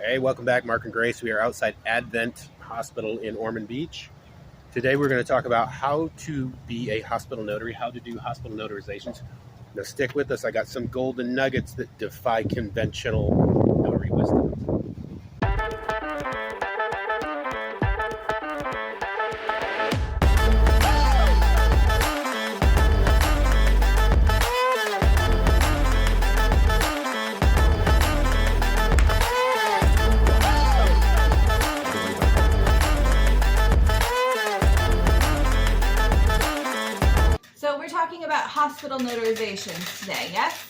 Hey, welcome back, Mark and Grace. We are outside Advent Hospital in Ormond Beach. Today we're going to talk about how to be a hospital notary, how to do hospital notarizations. Now stick with us. I got some golden nuggets that defy conventional notary wisdom. So we're talking about hospital notarizations today, yes?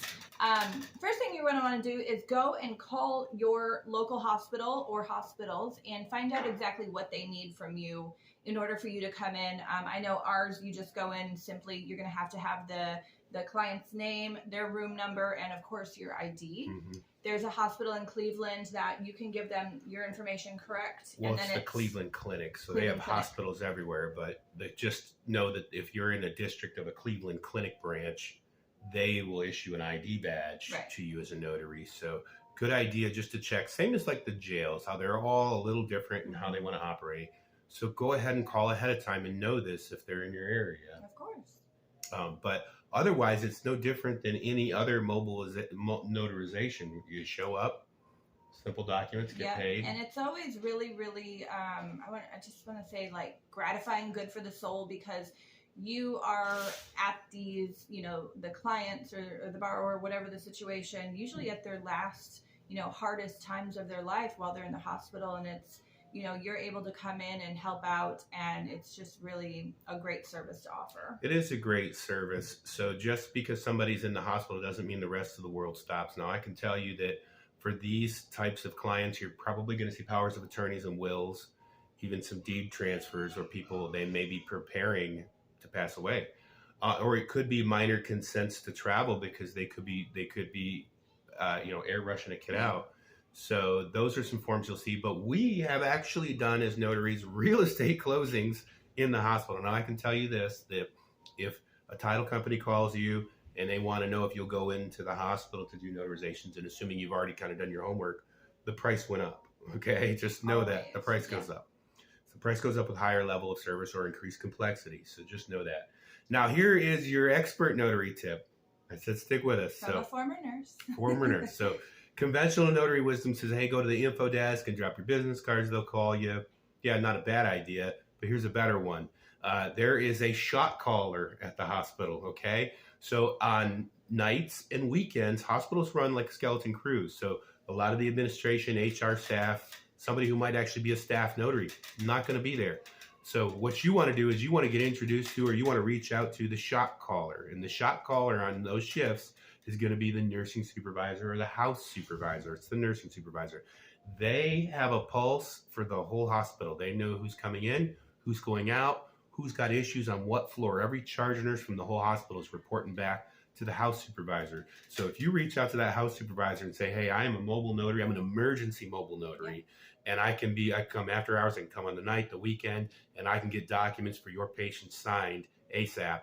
First thing you're going to want to do is go and call your local hospital or hospitals and find out exactly what they need from you in order for you to come in. I know ours, you just go in simply, you're going to have the client's name, their room number, and of course your ID. Mm-hmm. There's a hospital in Cleveland that you can give them your information correct. Well, it's the Cleveland Clinic, so they have hospitals everywhere, but they just know that if you're in a district of a Cleveland Clinic branch, they will issue an ID badge to you as a notary. So good idea just to check. Same as like the jails, how they're all a little different in how they want to operate. So go ahead and call ahead of time and know this if they're in your area. Of course. But otherwise, it's no different than any other notarization. You show up, simple documents, get paid. And it's always really, really, I just want to say like gratifying, good for the soul, because you are at these, the clients or the borrower, whatever the situation, usually at their last, hardest times of their life while they're in the hospital. And it's, you're able to come in and help out, and it's just really a great service to offer. It is a great service. So just because somebody's in the hospital doesn't mean the rest of the world stops. Now, I can tell you that for these types of clients, you're probably going to see powers of attorneys and wills, even some deed transfers, or people they may be preparing to pass away. Or it could be minor consents to travel because they could be air rushing a kid out. So those are some forms you'll see, but we have actually done as notaries real estate closings in the hospital. Now I can tell you this, that if a title company calls you and they want to know if you'll go into the hospital to do notarizations, and assuming you've already kind of done your homework, the price went up. Okay. Just know that the price goes up. So the price goes up with higher level of service or increased complexity. So just know that. Now here is your expert notary tip. I said, stick with us. From a former nurse. Former nurse. So conventional notary wisdom says, hey, go to the info desk and drop your business cards. They'll call you. Yeah, not a bad idea, but here's a better one. There is a shot caller at the hospital, okay? So on nights and weekends, hospitals run like skeleton crews. So a lot of the administration, HR staff, somebody who might actually be a staff notary, not going to be there. So what you want to do is you want to get introduced to, or you want to reach out to the shot caller. And the shot caller on those shifts is going to be the nursing supervisor or the house supervisor. It's the nursing supervisor. They have a pulse for the whole hospital. They know who's coming in, who's going out, who's got issues on what floor. Every charge nurse from the whole hospital is reporting back to the house supervisor. So if you reach out to that house supervisor and say, hey, I am a mobile notary, I'm an emergency mobile notary, and I come after hours, I can come on the night, the weekend, and I can get documents for your patient signed ASAP.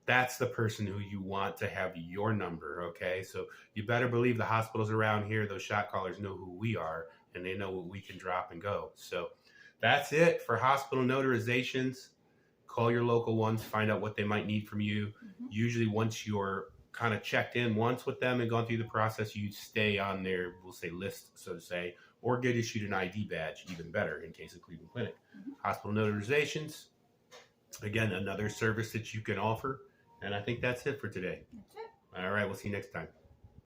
That's the person who you want to have your number, okay? So you better believe the hospitals around here, those shot callers know who we are, and they know what we can drop and go. So that's it for hospital notarizations. Call your local ones, find out what they might need from you. Mm-hmm. Usually once you're kind of checked in once with them and gone through the process, you stay on their, we'll say, list, so to say, or get issued an ID badge, even better in case of Cleveland Clinic. Mm-hmm. Hospital notarizations, again, another service that you can offer. And I think that's it for today. That's it. All right, we'll see you next time.